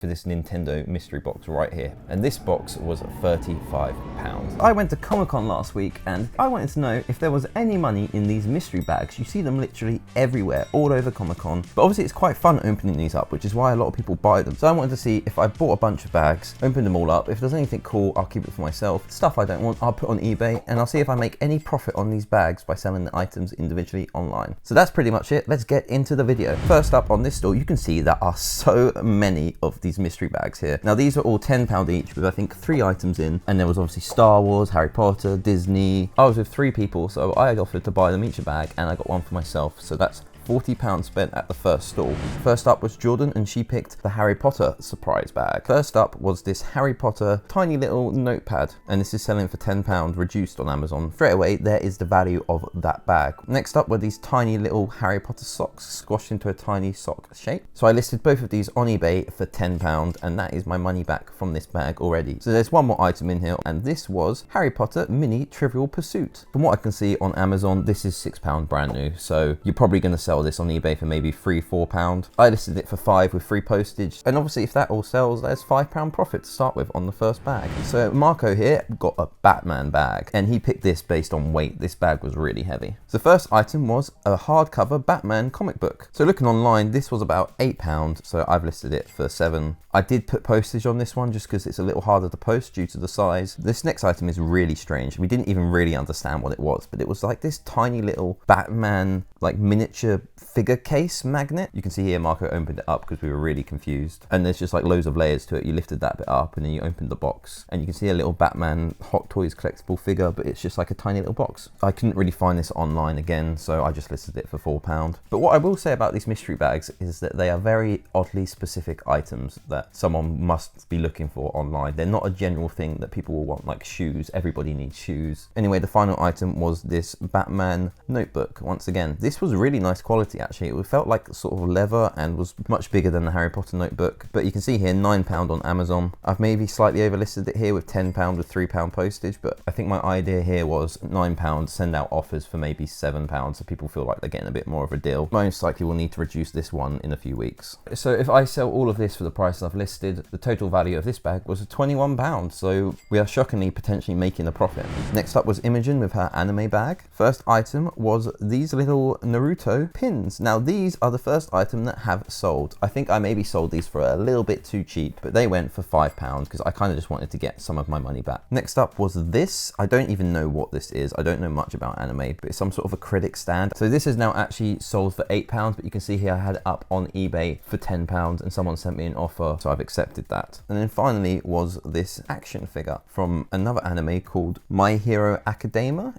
for this Nintendo mystery box right here. And this box was £35. I went to Comic-Con last week and I wanted to know if there was any money in these mystery bags. You see them literally everywhere, all over Comic-Con. But obviously it's quite fun opening these up, which is why a lot of people buy them. So I wanted to see if I bought a bunch of bags, opened them all up. If there's anything cool, I'll keep it for myself. Stuff I don't want, I'll put on eBay, and I'll see if I make any profit on these bags by selling the items individually online. So that's pretty much it. Let's get into the video. First up on this store, you can see there are so many of these mystery bags here. Now these are all £10 each with I think 3 items in, and there was obviously Star Wars, Harry Potter, Disney. I was with 3 people, so I had offered to buy them each a bag, and I got one for myself. So that's £40 spent at the first stall. First up was Jordan, and she picked the Harry Potter surprise bag. First up was this Harry Potter tiny little notepad, and this is selling for £10 reduced on Amazon. Straight away, there is the value of that bag. Next up were these tiny little Harry Potter socks squashed into a tiny sock shape. So I listed both of these on eBay for £10, and that is my money back from this bag already. So there's one more item in here, and this was Harry Potter Mini Trivial Pursuit. From what I can see on Amazon, this is £6 brand new, so you're probably going to sell this on eBay for maybe £3–4. I listed it for £5 with free postage, and obviously if that all sells, there's £5 profit to start with on the first bag. So Marco here got a Batman bag, and he picked this based on weight. This bag was really heavy. So the first item was a hardcover Batman comic book. So looking online, this was about £8, so I've listed it for £7. I did put postage on this one just because it's a little harder to post due to the size. This next item is really strange. We didn't even really understand what it was, but it was like this tiny little Batman like miniature figure case magnet. You can see here Marco opened it up because we were really confused, and there's just like loads of layers to it. You lifted that bit up and then you opened the box, and you can see a little Batman Hot Toys collectible figure, but it's just like a tiny little box. I couldn't really find this online again, so I just listed it for £4. But what I will say about these mystery bags is that they are very oddly specific items that someone must be looking for online. They're not a general thing that people will want, like shoes. Everybody needs shoes. Anyway, the final item was this Batman notebook. Once again, this was really nice quality actually. It felt like sort of leather and was much bigger than the Harry Potter notebook. But you can see here £9 on Amazon. I've maybe slightly overlisted it here with £10 with £3 postage, but I think my idea here was £9, send out offers for maybe £7 so people feel like they're getting a bit more of a deal. Most likely we'll need to reduce this one in a few weeks. So if I sell all of this for the price I've listed, the total value of this bag was £21, so we are shockingly potentially making a profit. Next up was Imogen with her anime bag. First item was these little Naruto pins. Now these are the first item that have sold. I think I maybe sold these for a little bit too cheap, but they went for £5 because I kind of just wanted to get some of my money back. Next up was this. I don't even know what this is. I don't know much about anime, but it's some sort of acrylic stand. So this is now actually sold for £8, but you can see here I had it up on eBay for £10 and someone sent me an offer, so I've accepted that. And then finally was this action figure from another anime called My Hero Academia.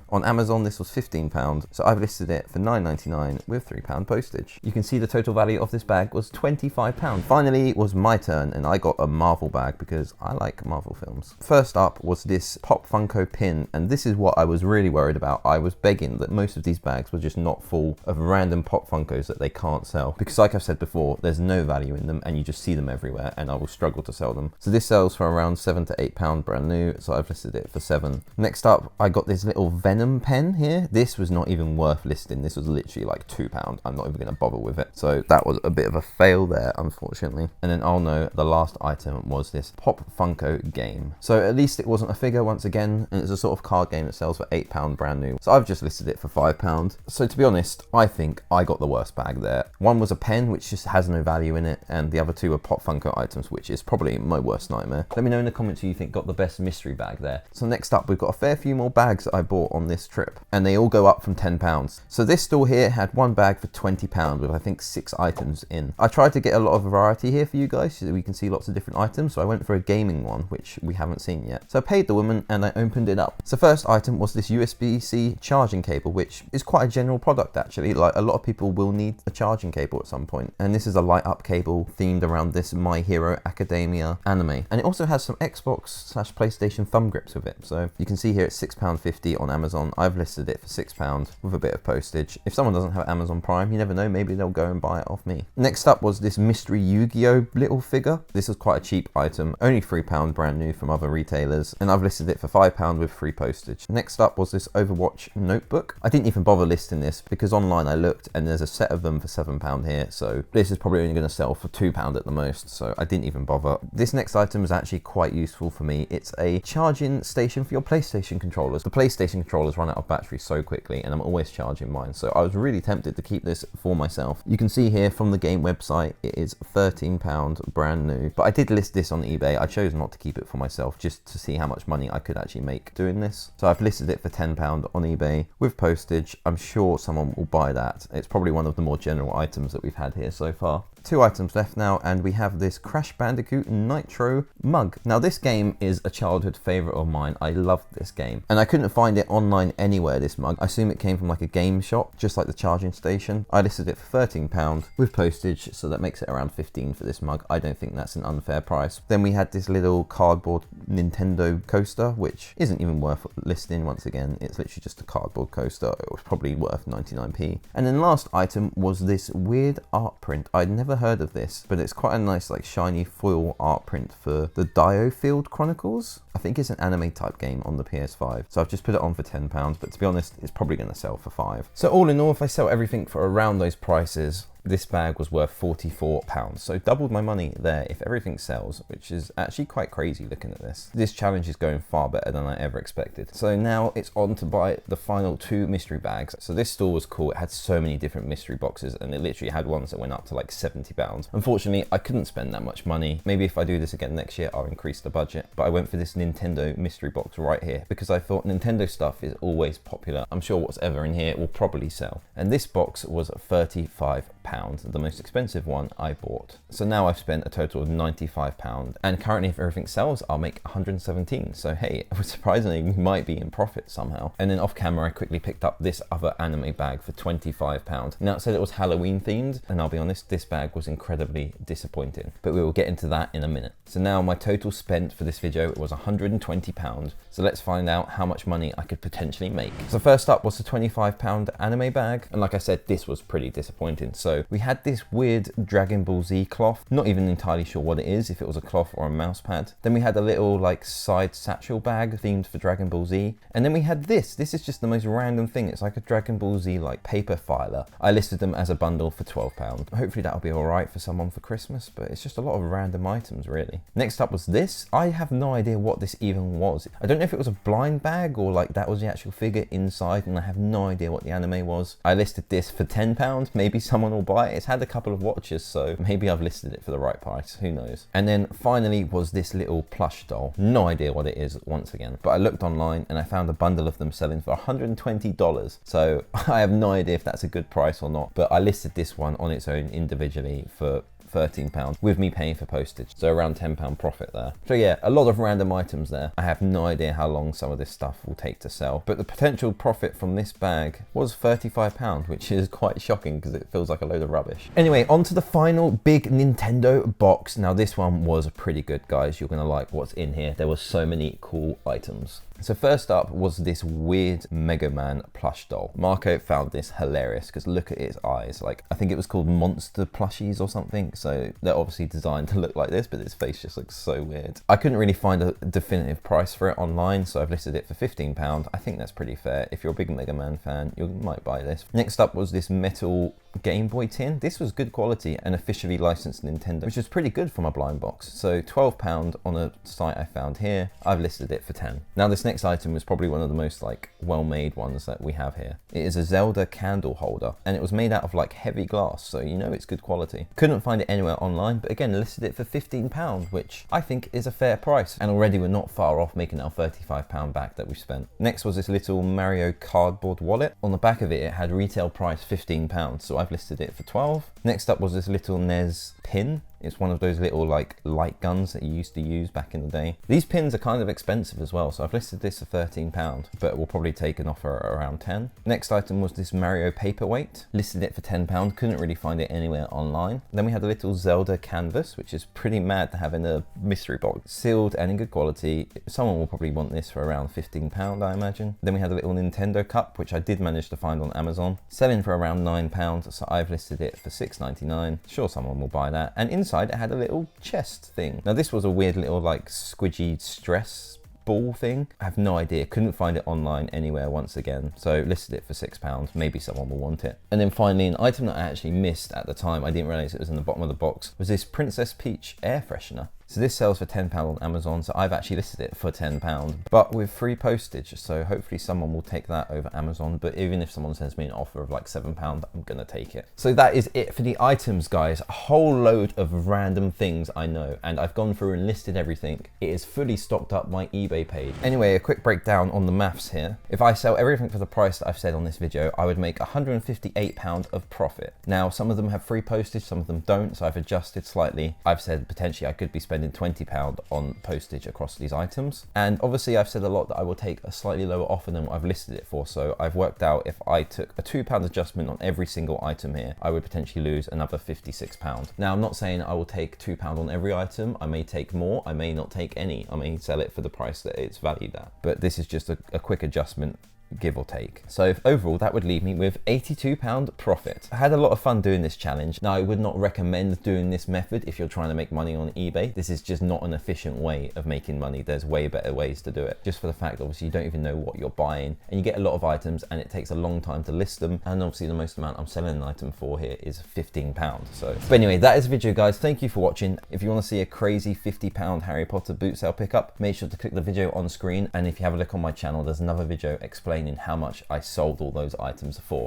On Amazon this was £15, so I've listed it for £9.99 with £3 postage. You can see the total value of this bag was £25. Finally was my turn, and I got a Marvel bag because I like Marvel films. First up was this Pop Funko pin, and this is what I was really worried about. I was begging that most of these bags were just not full of random Pop Funkos that they can't sell, because like I've said before, there's no value in them and you just see them everywhere, and I will struggle to sell them. So this sells for around £7 to £8 brand new, so I've listed it for £7. Next up, I got this little Venom pen here. This was not even worth listing. This was literally like £2. I'm not even going to bother with it. So that was a bit of a fail there, unfortunately. And then oh no, the last item was this Pop Funko game. So at least it wasn't a figure once again, and it's a sort of card game that sells for £8 brand new. So I've just listed it for £5. So to be honest, I think I got the worst bag there. One was a pen, which just has no value in it, and the other two are Pop Funko items, which is probably my worst nightmare. Let me know in the comments who you think got the best mystery bag there. So next up, we've got a fair few more bags that I bought on this trip, and they all go up from £10. So this store here had one bag for £20 with I think 6 items in. I tried to get a lot of variety here for you guys so that we can see lots of different items, so I went for a gaming one, which we haven't seen yet. So I paid the woman and I opened it up. So first item was this USB-C charging cable, which is quite a general product actually. Like a lot of people will need a charging cable at some point, and this is a light up cable themed around this My Hero Academia anime, and it also has some Xbox/PlayStation thumb grips with it. So you can see here it's £6.50 on Amazon. I've listed it for £6 with a bit of postage. If someone doesn't have Amazon Prime, you never know, maybe they'll go and buy it off me. Next up was this mystery Yu-Gi-Oh little figure. This was quite a cheap item, only £3 brand new from other retailers, and I've listed it for £5 with free postage. Next up was this Overwatch notebook. I didn't even bother listing this because online I looked and there's a set of them for £7 here, so this is probably only going to sell for £2 at the most, so I didn't even bother. This next item is actually quite useful for me. It's a charging station for your PlayStation controllers. The PlayStation controllers run out of battery so quickly and I'm always charging mine, so I was really tempted to keep this for myself. You can see here from the game website it is £13 brand new, but I did list this on eBay. I chose not to keep it for myself just to see how much money I could actually make doing this, so I've listed it for £10 on eBay with postage. I'm sure someone will buy that. It's probably one of the more general items that we've had here so far. 2 items left now, and we have this Crash Bandicoot Nitro mug. Now this game is a childhood favorite of mine. I loved this game and I couldn't find it online anywhere, this mug. I assume it came from like a game shop, just like the charging station. I listed it for £13 with postage, so that makes it around 15 for this mug. I don't think that's an unfair price. Then we had this little cardboard Nintendo coaster, which isn't even worth listing. Once again, it's literally just a cardboard coaster. It was probably worth 99p. And then last item was this weird art print. I'd never heard of this, but it's quite a nice like shiny foil art print for the Diofield Chronicles. I think it's an anime type game on the PS5, so I've just put it on for £10, but to be honest, it's probably going to sell for £5. So all in all, if I sell everything for around those prices, this bag was worth £44, so doubled my money there if everything sells, which is actually quite crazy looking at this. This challenge is going far better than I ever expected. So now it's on to buy the final 2 mystery bags. So this store was cool. It had so many different mystery boxes and it literally had ones that went up to like £70. Unfortunately, I couldn't spend that much money. Maybe if I do this again next year, I'll increase the budget. But I went for this Nintendo mystery box right here because I thought Nintendo stuff is always popular. I'm sure whatever in here will probably sell. And this box was £35. The most expensive one I bought. So now I've spent a total of £95, and currently if everything sells I'll make 117. So hey, surprisingly we might be in profit somehow. And then off camera I quickly picked up this other anime bag for £25. Now it said it was Halloween themed, and I'll be honest, this bag was incredibly disappointing, but we will get into that in a minute. So now my total spent for this video was £120. So let's find out how much money I could potentially make. So first up was the £25 anime bag, and like I said, this was pretty disappointing. So we had this weird Dragon Ball Z cloth, not even entirely sure what it is, if it was a cloth or a mouse pad. Then we had a little like side satchel bag themed for Dragon Ball Z. And then we had this is just the most random thing. It's like a Dragon Ball Z like paper filer. I listed them as a bundle for £12. Hopefully that'll be alright for someone for Christmas, but it's just a lot of random items really. Next up was this. I have no idea what this even was. I don't know if it was a blind bag or like that was the actual figure inside, and I have no idea what the anime was. I listed this for £10. Maybe someone will buy it. It's had a couple of watches, so maybe I've listed it for the right price, who knows. And then finally was this little plush doll. No idea what it is once again, but I looked online and I found a bundle of them selling for $120. So I have no idea if that's a good price or not, but I listed this one on its own individually for £13 with me paying for postage, so around £10 profit there. So yeah, a lot of random items there. I have no idea how long some of this stuff will take to sell, but the potential profit from this bag was £35, which is quite shocking because it feels like a load of rubbish. Anyway, on to the final big Nintendo box. Now this one was pretty good, guys. You're gonna like what's in here. There were so many cool items. So first up was this weird Mega Man plush doll. Marco found this hilarious because look at its eyes. Like, I think it was called Monster Plushies or something. So they're obviously designed to look like this, but its face just looks so weird. I couldn't really find a definitive price for it online, so I've listed it for £15. I think that's pretty fair. If you're a big Mega Man fan, you might buy this. Next up was this metal Game Boy tin. This was good quality and officially licensed Nintendo, which is pretty good from a blind box. So £12 on a site I found here. I've listed it for 10. Now this next item was probably one of the most like well-made ones that we have here. It is a Zelda candle holder, and it was made out of like heavy glass, so you know it's good quality. Couldn't find it anywhere online, but again listed it for £15, which I think is a fair price, and already we're not far off making our £35 back that we spent. Next was this little Mario cardboard wallet. On the back of it, it had retail price £15, so I've listed it for 12. Next up was this little NES pin. It's one of those little like light guns that you used to use back in the day. These pins are kind of expensive as well, so I've listed this for £13, but we'll probably take an offer at around 10. Next item was this Mario paperweight. Listed it for £10, couldn't really find it anywhere online. Then we had a little Zelda canvas, which is pretty mad to have in a mystery box. Sealed and in good quality. Someone will probably want this for around £15, I imagine. Then we had a little Nintendo cup, which I did manage to find on Amazon, selling for around £9, so I've listed it for £6.99. Sure, someone will buy that. And inside it had a little chest thing. Now this was a weird little like squidgy stress ball thing. I have no idea, couldn't find it online anywhere once again, so listed it for £6. Maybe someone will want it. And then finally, an item that I actually missed at the time, I didn't realize it was in the bottom of the box, was this Princess Peach air freshener. So this sells for £10 on Amazon, so I've actually listed it for £10, but with free postage, so hopefully someone will take that over Amazon. But even if someone sends me an offer of like £7, I'm gonna take it. So that is it for the items, guys. A whole load of random things, I know, and I've gone through and listed everything. It is fully stocked up my eBay page. Anyway, a quick breakdown on the maths here. If I sell everything for the price that I've said on this video, I would make £158 of profit. Now, some of them have free postage, some of them don't, so I've adjusted slightly. I've said potentially I could be spending £20 on postage across these items. And obviously I've said a lot that I will take a slightly lower offer than what I've listed it for. So I've worked out if I took a £2 adjustment on every single item here, I would potentially lose another £56. Now, I'm not saying I will take £2 on every item. I may take more, I may not take any. I may sell it for the price that it's valued at. But this is just a quick adjustment, give or take. So overall, that would leave me with £82 profit. I had a lot of fun doing this challenge. Now, I would not recommend doing this method if you're trying to make money on eBay. This is just not an efficient way of making money. There's way better ways to do it. Just for the fact, obviously, you don't even know what you're buying, and you get a lot of items, and it takes a long time to list them. And obviously, the most amount I'm selling an item for here is £15. So, but anyway, that is the video, guys. Thank you for watching. If you want to see a crazy £50 Harry Potter boot sale pickup, make sure to click the video on screen. And if you have a look on my channel, there's another video explaining how much I sold all those items for.